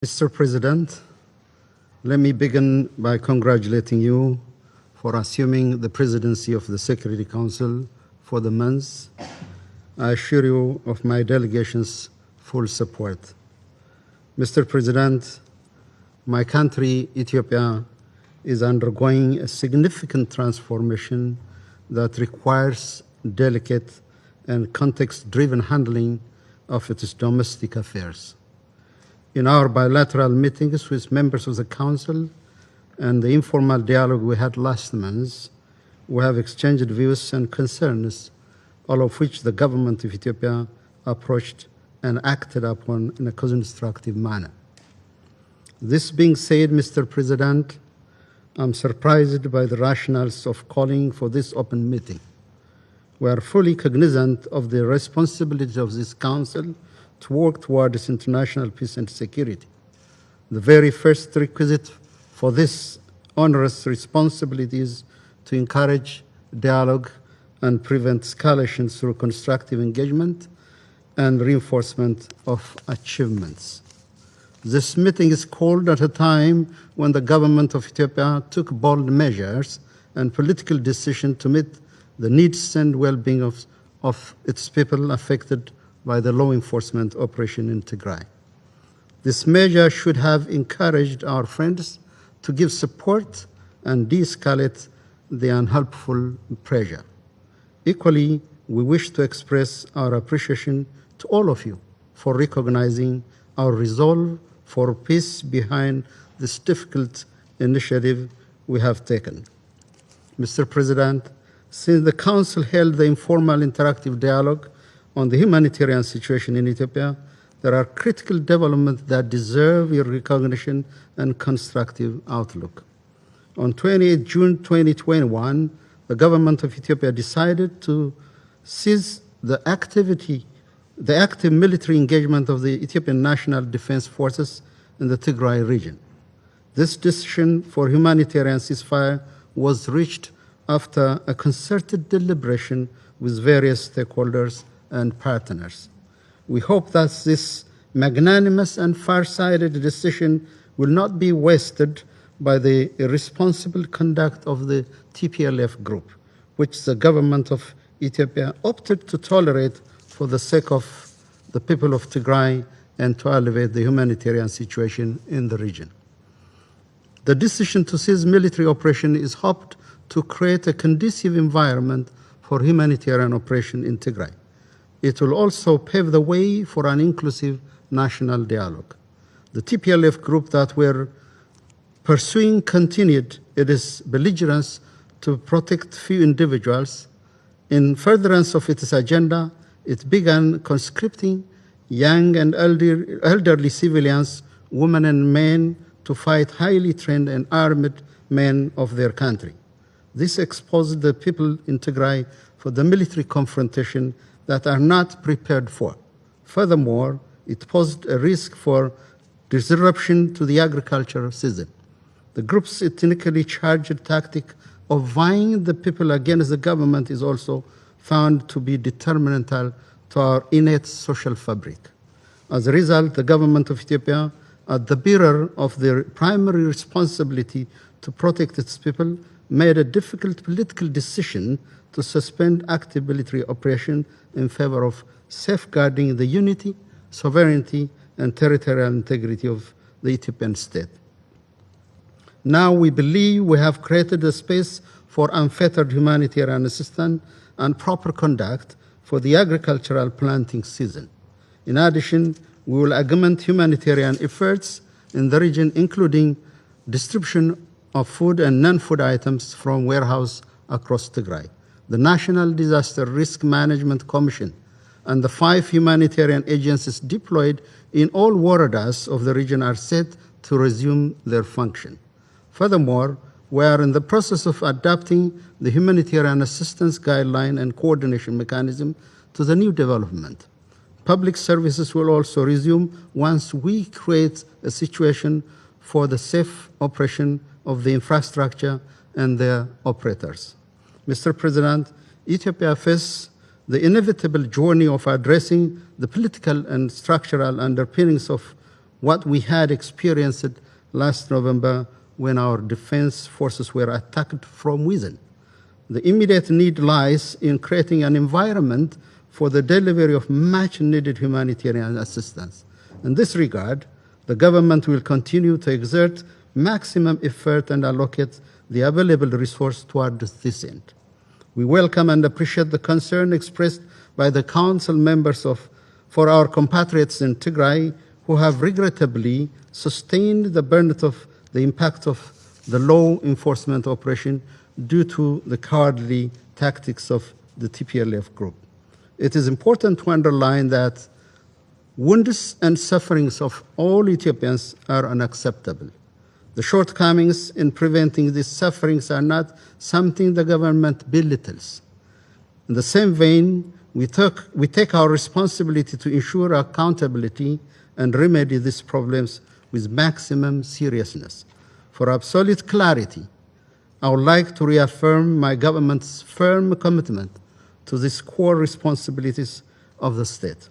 Mr. President, let me begin by congratulating you for assuming the presidency of the Security Council for the month. I assure you of my delegation's full support. Mr. President, my country, Ethiopia, is undergoing a significant transformation that requires delicate and context-driven handling of its domestic affairs. In our bilateral meetings with members of the Council and the informal dialogue we had last month, we have exchanged views and concerns, all of which the government of Ethiopia approached and acted upon in a constructive manner. This being said, Mr. President, I'm surprised by the rationales of calling for this open meeting. We are fully cognizant of the responsibility of this Council to work towards international peace and security. The very first requisite for this onerous responsibility is to encourage dialogue and prevent escalation through constructive engagement and reinforcement of achievements. This meeting is called at a time when the government of Ethiopia took bold measures and political decisions to meet the needs and well-being of its people affected by the law enforcement operation in Tigray. This measure should have encouraged our friends to give support and de-escalate the unhelpful pressure. Equally, we wish to express our appreciation to all of you for recognizing our resolve for peace behind this difficult initiative we have taken. Mr. President, since the Council held the informal interactive dialogue on the humanitarian situation in Ethiopia, there are critical developments that deserve your recognition and constructive outlook. On 28 June 2021, the government of Ethiopia decided to cease the active military engagement of the Ethiopian National Defense Forces in the Tigray region. This decision for humanitarian ceasefire was reached after a concerted deliberation with various stakeholders and partners. We hope that this magnanimous and far-sighted decision will not be wasted by the irresponsible conduct of the TPLF group, which the government of Ethiopia opted to tolerate for the sake of the people of Tigray and to elevate the humanitarian situation in the region. The decision to cease military operation is hoped to create a conducive environment for humanitarian operation in Tigray. It will also pave the way for an inclusive national dialogue. The TPLF group that were pursuing continued its belligerence to protect few individuals. In furtherance of its agenda, it began conscripting young and elderly civilians, women and men, to fight highly trained and armed men of their country. This exposed the people in Tigray for the military confrontation that are not prepared for. Furthermore, it posed a risk for disruption to the agricultural season. The group's ethnically charged tactic of vying the people against the government is also found to be detrimental to our innate social fabric. As a result, the government of Ethiopia, as the bearer of the primary responsibility to protect its people, made a difficult political decision to suspend active military operation in favor of safeguarding the unity, sovereignty, and territorial integrity of the Ethiopian state. Now we believe we have created a space for unfettered humanitarian assistance and proper conduct for the agricultural planting season. In addition, we will augment humanitarian efforts in the region, including distribution of food and non-food items from warehouses across Tigray. The National Disaster Risk Management Commission and the 5 humanitarian agencies deployed in all waradas of the region are set to resume their function. Furthermore, we are in the process of adapting the humanitarian assistance guideline and coordination mechanism to the new development. Public services will also resume once we create a situation for the safe operation of the infrastructure and their operators. Mr. President, Ethiopia faces the inevitable journey of addressing the political and structural underpinnings of what we had experienced last November when our defense forces were attacked from within. The immediate need lies in creating an environment for the delivery of much-needed humanitarian assistance. In this regard, the government will continue to exert maximum effort and allocate the available resource towards this end. We welcome and appreciate the concern expressed by the Council members for our compatriots in Tigray who have regrettably sustained the burden of the impact of the law enforcement operation due to the cowardly tactics of the TPLF group. It is important to underline that wounds and sufferings of all Ethiopians are unacceptable. The shortcomings in preventing these sufferings are not something the government belittles. In the same vein, we take our responsibility to ensure accountability and remedy these problems with maximum seriousness. For absolute clarity, I would like to reaffirm my government's firm commitment to these core responsibilities of the state.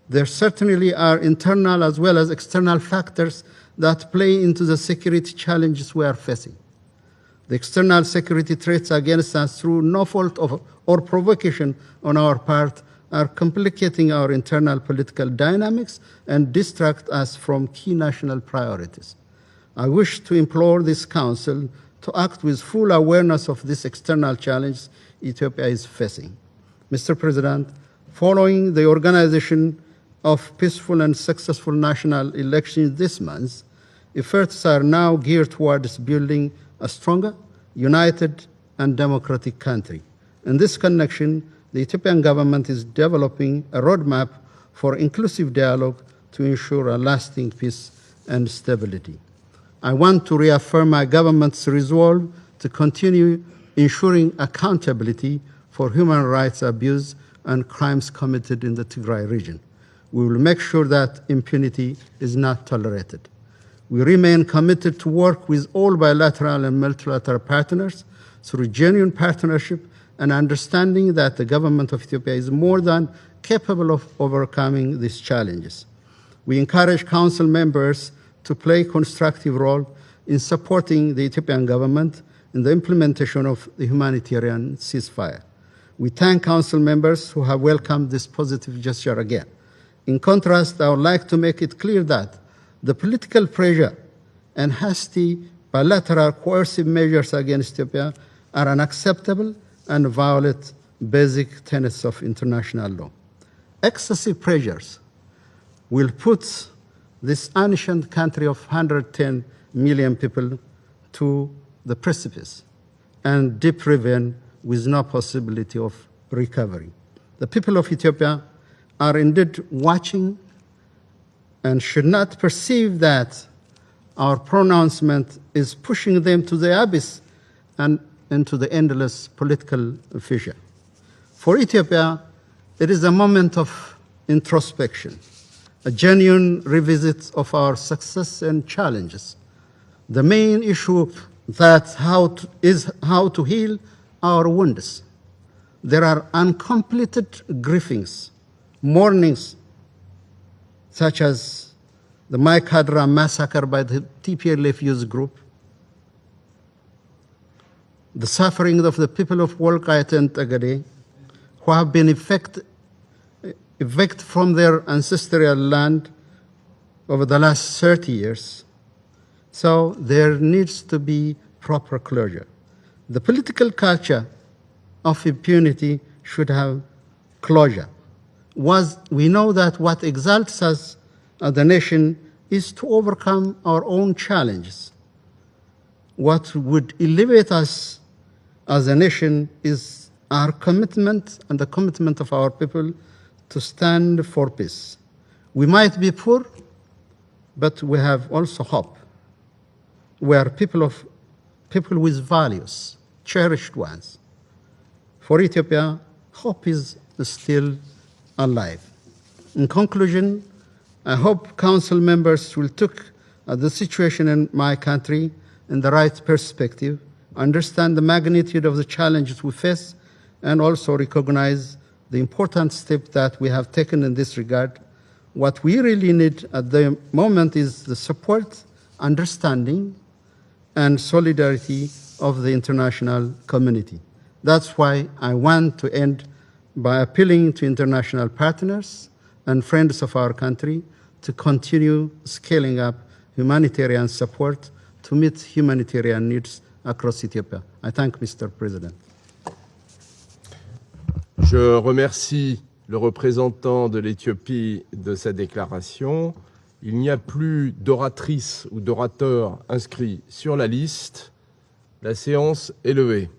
There certainly are internal as well as external factors that play into the security challenges we are facing. The external security threats against us through no fault of or provocation on our part are complicating our internal political dynamics and distract us from key national priorities. I wish to implore this Council to act with full awareness of this external challenge Ethiopia is facing. Mr. President, following the organization of peaceful and successful national elections this month, efforts are now geared towards building a stronger, united, and democratic country. In this connection, the Ethiopian government is developing a roadmap for inclusive dialogue to ensure a lasting peace and stability. I want to reaffirm my government's resolve to continue ensuring accountability for human rights abuse and crimes committed in the Tigray region. We will make sure that impunity is not tolerated. We remain committed to work with all bilateral and multilateral partners through genuine partnership and understanding that the government of Ethiopia is more than capable of overcoming these challenges. We encourage Council members to play a constructive role in supporting the Ethiopian government in the implementation of the humanitarian ceasefire. We thank Council members who have welcomed this positive gesture again. In contrast, I would like to make it clear that the political pressure and hasty bilateral coercive measures against Ethiopia are unacceptable and violate basic tenets of international law. Excessive pressures will put this ancient country of 110 million people to the precipice and deep ravine with no possibility of recovery. The people of Ethiopia are indeed watching and should not perceive that our pronouncement is pushing them to the abyss and into the endless political fissure. For Ethiopia, it is a moment of introspection, a genuine revisit of our success and challenges. The main issue is how to heal our wounds. There are uncompleted grievings, mournings, such as the Maikadra massacre by the TPLF youth group, the suffering of the people of Wolkayet and Tagade, who have been evicted from their ancestral land over the last 30 years. So there needs to be proper closure. The political culture of impunity should have closure. We know that what exalts us as a nation is to overcome our own challenges. What would elevate us as a nation is our commitment and the commitment of our people to stand for peace. We might be poor, but we have also hope. We are people with values, cherished ones. For Ethiopia, hope is still alive. In conclusion, I hope Council members will take the situation in my country in the right perspective, understand the magnitude of the challenges we face, and also recognize the important step that we have taken in this regard. What we really need at the moment is the support, understanding, and solidarity of the international community. That's why I want to end by appealing to international partners and friends of our country to continue scaling up humanitarian support to meet humanitarian needs across Ethiopia. I thank Mr. President. Je remercie le représentant de l'Éthiopie de sa déclaration. Il n'y a plus d'oratrice ou d'orateur inscrit sur la liste. La séance est levée.